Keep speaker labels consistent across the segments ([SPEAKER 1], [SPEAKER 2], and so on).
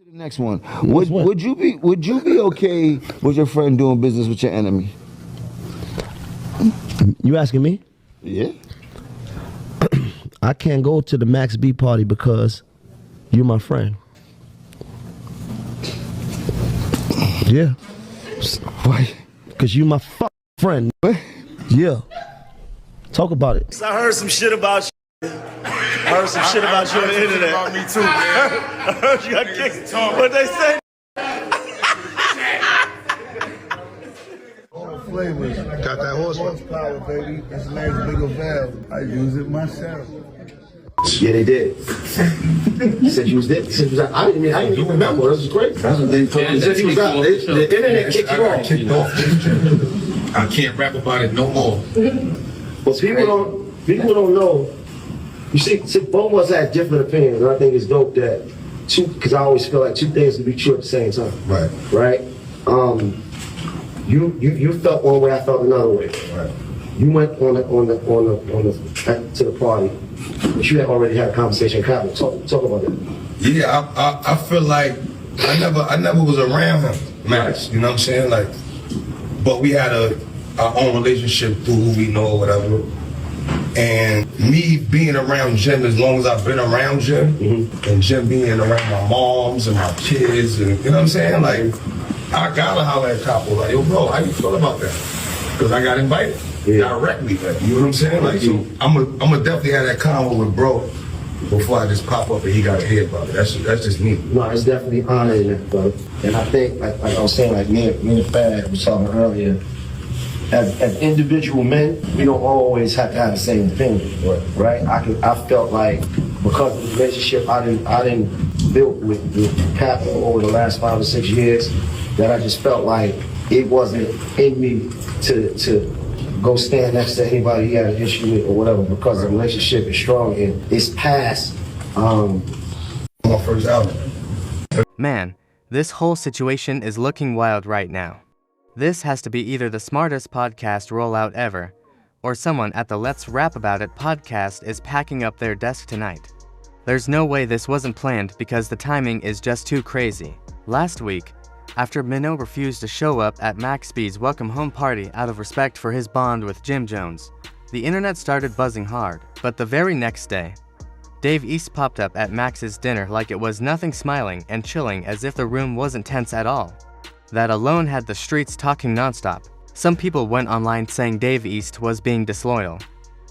[SPEAKER 1] The next one. Would you be okay with your friend doing business with your enemy?
[SPEAKER 2] You asking me?
[SPEAKER 1] Yeah.
[SPEAKER 2] I can't go to the Max B party because you're my friend. Yeah.
[SPEAKER 1] Why?
[SPEAKER 2] Because you my friend.
[SPEAKER 1] What?
[SPEAKER 2] Yeah. Talk about it.
[SPEAKER 3] I heard some shit about you. I heard some shit about you on the internet.
[SPEAKER 4] About me too, man.
[SPEAKER 3] I heard you got kicked. What they say?
[SPEAKER 4] Flavors. Got that horsepower, baby. This name's Bigger Valve. I use it myself.
[SPEAKER 2] Yeah, they did. He said you was there. He said you was out. I didn't even remember. This was great. That's what they told me. He said you was out. The internet kicked you off.
[SPEAKER 4] Kicked off. I can't rap about it no more.
[SPEAKER 2] But people don't know. You see, both of us had different opinions, and I think it's dope that because I always feel like two things can be true at the same time.
[SPEAKER 4] Right.
[SPEAKER 2] Right? You felt one way, I felt another way.
[SPEAKER 4] Right.
[SPEAKER 2] You went to the party, but you had already had a conversation. Talk about that.
[SPEAKER 4] Yeah, I feel like I never was around Max. You know what I'm saying? Like, but we had our own relationship through who we know or whatever. And me being around Jim as long as I've been around Jim, and Jim being around my moms and my kids, and you know what I'm saying? Like, I gotta holler at Capo, like, yo, bro, how you feel about that? Because I got invited directly, like, you know what I'm saying? Like, so I'm gonna definitely have that convo with bro before I just pop up and he gotta hear about it. That's just me.
[SPEAKER 2] No, it's definitely honoring it, bro. And I think, like I was saying, like me and Fad was talking earlier. As individual men, we don't always have to have the same opinion, right? I felt like because of the relationship I didn't build with Capital over the last 5 or 6 years, that I just felt like it wasn't in me to go stand next to anybody he had an issue with or whatever, because the relationship is strong and it's past
[SPEAKER 4] My first album.
[SPEAKER 5] Man, this whole situation is looking wild right now. This has to be either the smartest podcast rollout ever, or someone at the Let's Rap About It podcast is packing up their desk tonight. There's no way this wasn't planned because the timing is just too crazy. Last week, after Minnow refused to show up at Max B's welcome home party out of respect for his bond with Jim Jones, the internet started buzzing hard. But the very next day, Dave East popped up at Max's dinner like it was nothing, smiling and chilling as if the room wasn't tense at all. That alone had the streets talking nonstop. Some people went online saying Dave East was being disloyal.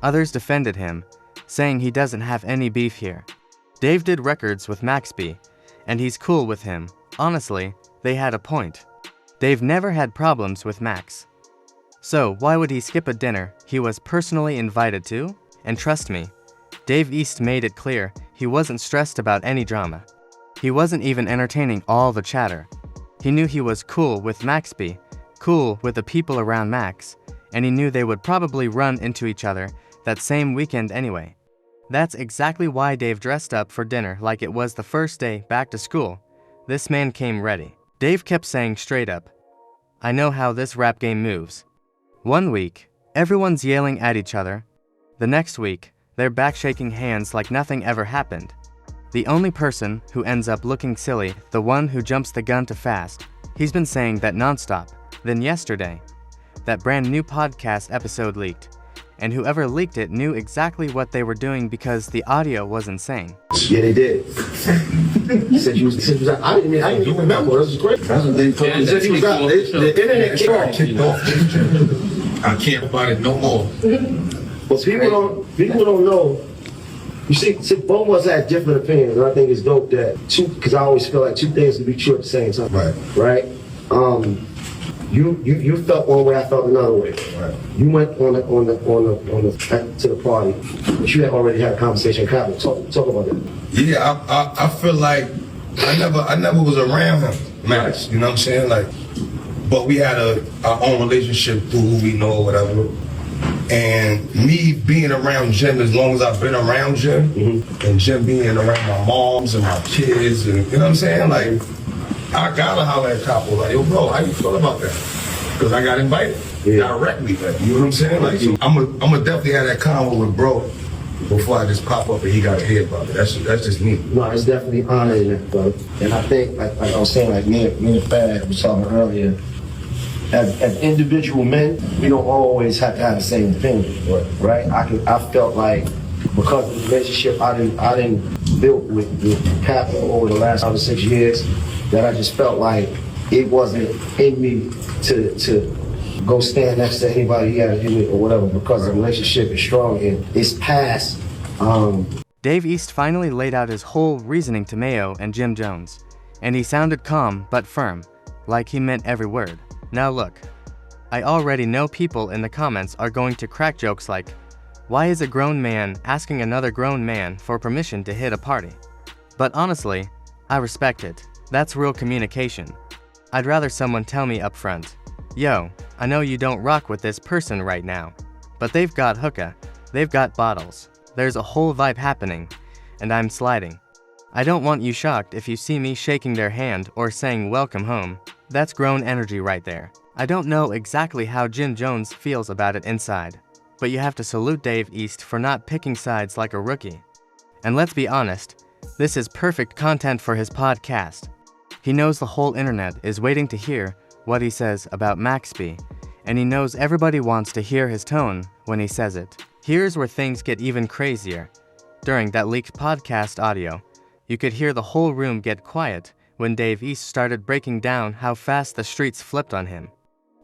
[SPEAKER 5] Others defended him, saying he doesn't have any beef here. Dave did records with Max B, and he's cool with him. Honestly, they had a point. Dave never had problems with Max. So why would he skip a dinner he was personally invited to? And trust me, Dave East made it clear he wasn't stressed about any drama. He wasn't even entertaining all the chatter. He knew he was cool with Max B, cool with the people around Max, and he knew they would probably run into each other that same weekend anyway. That's exactly why Dave dressed up for dinner like it was the first day back to school. This man came ready. Dave kept saying straight up, "I know how this rap game moves." One week, everyone's yelling at each other. The next week, they're back shaking hands like nothing ever happened. The only person who ends up looking silly, the one who jumps the gun too fast. He's been saying that nonstop. Then yesterday, that brand new podcast episode leaked. And whoever leaked it knew exactly what they were doing because the audio was insane.
[SPEAKER 2] Yeah, they did. He said you was out. I didn't even remember. This was great. That's what they told me. He said you was out. The internet kicked off.
[SPEAKER 4] I can't rap about it no more.
[SPEAKER 2] But people don't know. You see, both of us had different opinions, and I think it's dope that because I always feel like two things can be true at the same time.
[SPEAKER 4] Right.
[SPEAKER 2] You felt one way, I felt another way.
[SPEAKER 4] Right.
[SPEAKER 2] You went to the party, but you had already had a conversation. Talk about that.
[SPEAKER 4] Yeah, I feel like I never was around Max. You know what I'm saying? Like, but we had our own relationship through who we know or whatever. And me being around Jim as long as I've been around Jim, and Jim being around my moms and my kids, and you know what I'm saying? Like, I gotta holler at Capo, like, yo, bro, how you feel about that? Because I got invited directly, like, you know what I'm saying? Like, so I'm gonna definitely have that convo with bro before I just pop up and he got to hear about it. That's just me.
[SPEAKER 2] No, it's definitely honoring, brother. And I think, like I was saying, like me and Fad was talking earlier, as individual men, we don't always have to have the same opinion, right? I felt like because of the relationship I didn't build with Capital over the last 6 years, that I just felt like it wasn't in me to go stand next to anybody he had to do it or whatever, because the relationship is strong and it's past.
[SPEAKER 5] Dave East finally laid out his whole reasoning to Mayo and Jim Jones, and he sounded calm but firm, like he meant every word. Now look, I already know people in the comments are going to crack jokes like, why is a grown man asking another grown man for permission to hit a party? But honestly, I respect it. That's real communication. I'd rather someone tell me up front, yo, I know you don't rock with this person right now, but they've got hookah, they've got bottles, there's a whole vibe happening, and I'm sliding. I don't want you shocked if you see me shaking their hand or saying welcome home. That's grown energy right there. I don't know exactly how Jim Jones feels about it inside, but you have to salute Dave East for not picking sides like a rookie. And let's be honest, this is perfect content for his podcast. He knows the whole internet is waiting to hear what he says about Maxby, and he knows everybody wants to hear his tone when he says it. Here's where things get even crazier. During that leaked podcast audio, you could hear the whole room get quiet when Dave East started breaking down how fast the streets flipped on him.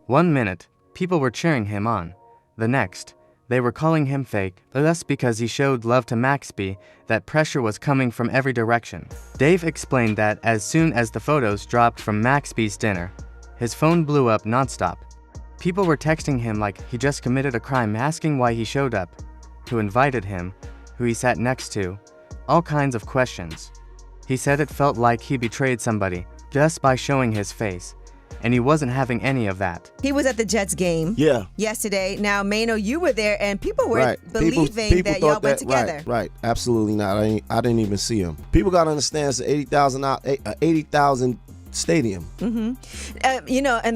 [SPEAKER 5] 1 minute, people were cheering him on. The next, they were calling him fake, just because he showed love to Maxby, that pressure was coming from every direction. Dave explained that as soon as the photos dropped from Maxby's dinner, his phone blew up nonstop. People were texting him like he just committed a crime, asking why he showed up, who invited him, who he sat next to, all kinds of questions. He said it felt like he betrayed somebody just by showing his face, and he wasn't having any of that.
[SPEAKER 6] He was at the Jets game yesterday. Now, Mano, you were there, and people were believing people that y'all went together.
[SPEAKER 7] Right, absolutely not. I didn't even see him. People got to understand it's an 80,000 stadium.
[SPEAKER 6] And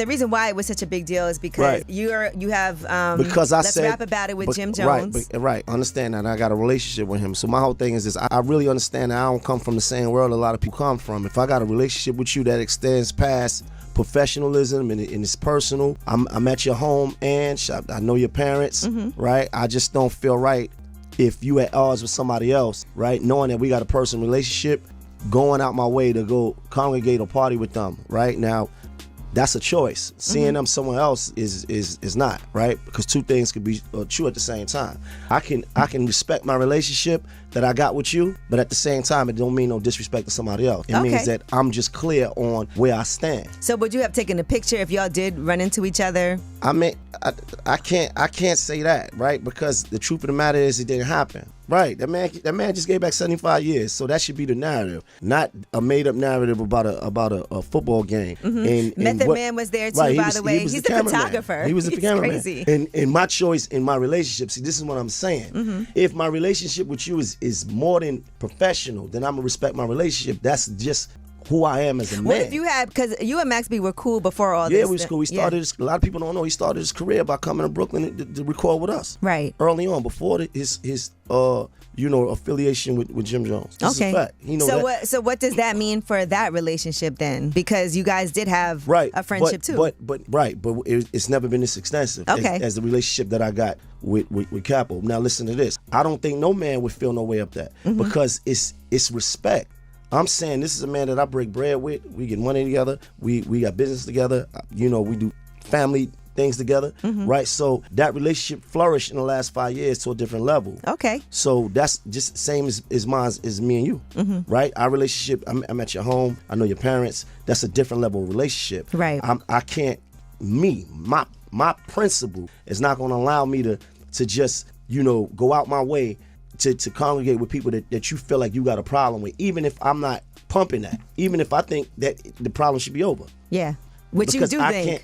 [SPEAKER 6] the reason why it was such a big deal is because you have
[SPEAKER 7] because I
[SPEAKER 6] let's
[SPEAKER 7] said,
[SPEAKER 6] rap about it with Jim Jones.
[SPEAKER 7] Right, understand that. I got a relationship with him. So my whole thing is this: I really understand that I don't come from the same world a lot of people come from. If I got a relationship with you that extends past professionalism and it's personal, I'm at your home and I know your parents, right? I just don't feel right if you at odds with somebody else, right? Knowing that we got a personal relationship, going out my way to go congregate or party with them, right? Now, that's a choice. Seeing them somewhere else is not, right? Because two things could be true at the same time. I can respect my relationship that I got with you, but at the same time, it don't mean no disrespect to somebody else. It means that I'm just clear on where I stand.
[SPEAKER 6] So would you have taken a picture if y'all did run into each other?
[SPEAKER 7] I mean, I can't say that, right? Because the truth of the matter is it didn't happen. Right, that man just gave back 75 years, so that should be the narrative, not a made-up narrative about a football game. And
[SPEAKER 6] Method Man was there too, by the way. He's the photographer.
[SPEAKER 7] He was the cameraman.
[SPEAKER 6] Crazy.
[SPEAKER 7] And my choice in my relationship, see, this is what I'm saying. If my relationship with you is more than professional, then I'm gonna respect my relationship. That's just who I am as a man.
[SPEAKER 6] What if you had, because you and Maxby were cool before all this.
[SPEAKER 7] Yeah, we was cool. He started a lot of people don't know, he started his career by coming to Brooklyn to record with us.
[SPEAKER 6] Right.
[SPEAKER 7] Early on, before his affiliation with Jim Jones. This is a fact.
[SPEAKER 6] So what does that mean for that relationship then? Because you guys did have a friendship too.
[SPEAKER 7] But it's never been this extensive as the relationship that I got with Capo. Now listen to this. I don't think no man would feel no way up that because it's respect. I'm saying this is a man that I break bread with. We get money together. We got business together. We do family things together, right? So that relationship flourished in the last 5 years to a different level.
[SPEAKER 6] Okay.
[SPEAKER 7] So that's just the same as mine as me and you, right? Our relationship, I'm at your home. I know your parents. That's a different level of relationship.
[SPEAKER 6] Right.
[SPEAKER 7] My principle is not going to allow me to just, go out my way to congregate with people that you feel like you got a problem with, even if I'm not pumping that, even if I think that the problem should be over.
[SPEAKER 6] Yeah. Which
[SPEAKER 7] because
[SPEAKER 6] you do
[SPEAKER 7] I
[SPEAKER 6] think.
[SPEAKER 7] Can't,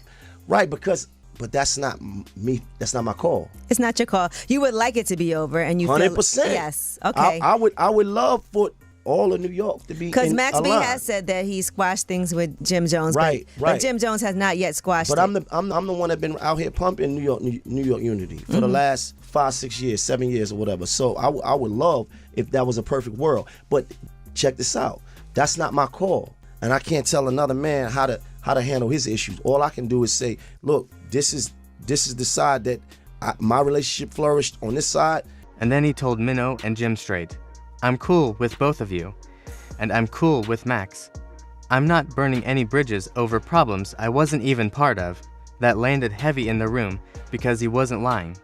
[SPEAKER 7] right, but that's not me. That's not my call.
[SPEAKER 6] It's not your call. You would like it to be over, and you
[SPEAKER 7] 100%.
[SPEAKER 6] Yes. Okay.
[SPEAKER 7] I would love for all of New York to be
[SPEAKER 6] because Max B
[SPEAKER 7] aligned.
[SPEAKER 6] has said that he squashed things with Jim Jones,
[SPEAKER 7] Right.
[SPEAKER 6] But Jim Jones has not yet squashed
[SPEAKER 7] But
[SPEAKER 6] it.
[SPEAKER 7] I'm the one that been out here pumping New York Unity for the last 5, 6 years, 7 years or whatever. So I would love if that was a perfect world. But check this out. That's not my call. And I can't tell another man how to handle his issues. All I can do is say, look, this is the side that my relationship flourished on this side.
[SPEAKER 5] And then he told Minnow and Jim straight, I'm cool with both of you, and I'm cool with Max. I'm not burning any bridges over problems I wasn't even part of. That landed heavy in the room because he wasn't lying.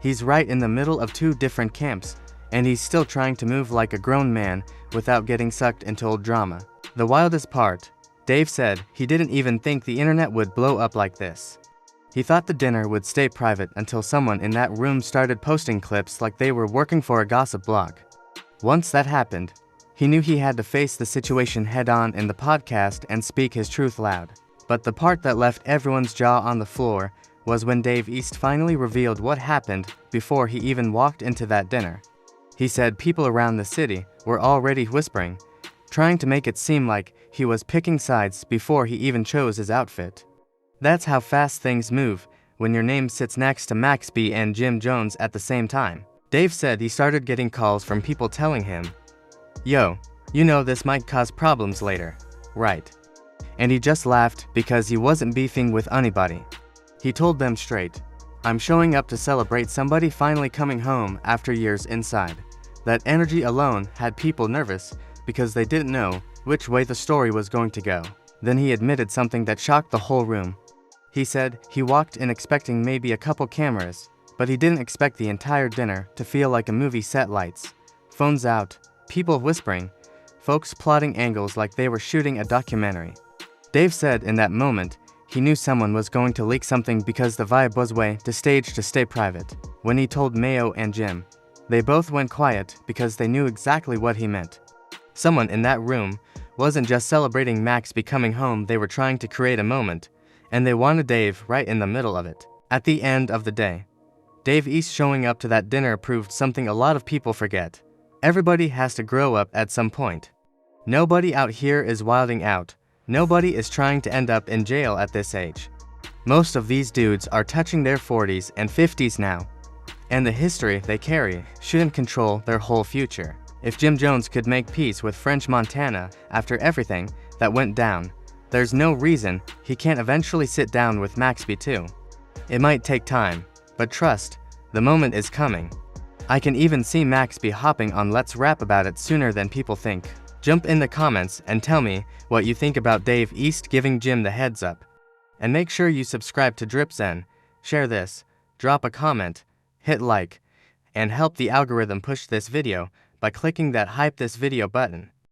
[SPEAKER 5] He's right in the middle of 2 different camps, and he's still trying to move like a grown man without getting sucked into old drama. The wildest part, Dave said he didn't even think the internet would blow up like this. He thought the dinner would stay private until someone in that room started posting clips like they were working for a gossip blog. Once that happened, he knew he had to face the situation head-on in the podcast and speak his truth loud. But the part that left everyone's jaw on the floor was when Dave East finally revealed what happened before he even walked into that dinner. He said people around the city were already whispering, trying to make it seem like he was picking sides before he even chose his outfit. That's how fast things move when your name sits next to Max B and Jim Jones at the same time. Dave said he started getting calls from people telling him, yo, you know this might cause problems later, right? And he just laughed because he wasn't beefing with anybody. He told them straight, I'm showing up to celebrate somebody finally coming home after years inside. That energy alone had people nervous because they didn't know which way the story was going to go. Then he admitted something that shocked the whole room. He said he walked in expecting maybe a couple cameras, but he didn't expect the entire dinner to feel like a movie set. Lights, phones out, people whispering, folks plotting angles like they were shooting a documentary. Dave said in that moment, he knew someone was going to leak something because the vibe was way to stage to stay private. When he told Mayo and Jim, they both went quiet because they knew exactly what he meant. Someone in that room wasn't just celebrating Max becoming home, they were trying to create a moment, and they wanted Dave right in the middle of it. At the end of the day, Dave East showing up to that dinner proved something a lot of people forget. Everybody has to grow up at some point. Nobody out here is wilding out. Nobody is trying to end up in jail at this age. Most of these dudes are touching their 40s and 50s now, and the history they carry shouldn't control their whole future. If Jim Jones could make peace with French Montana after everything that went down, there's no reason he can't eventually sit down with Max B too. It might take time, but trust, the moment is coming. I can even see Max B hopping on Let's Rap About It sooner than people think. Jump in the comments and tell me what you think about Dave East giving Jim the heads up. And make sure you subscribe to DripZen, share this, drop a comment, hit like, and help the algorithm push this video by clicking that hype this video button.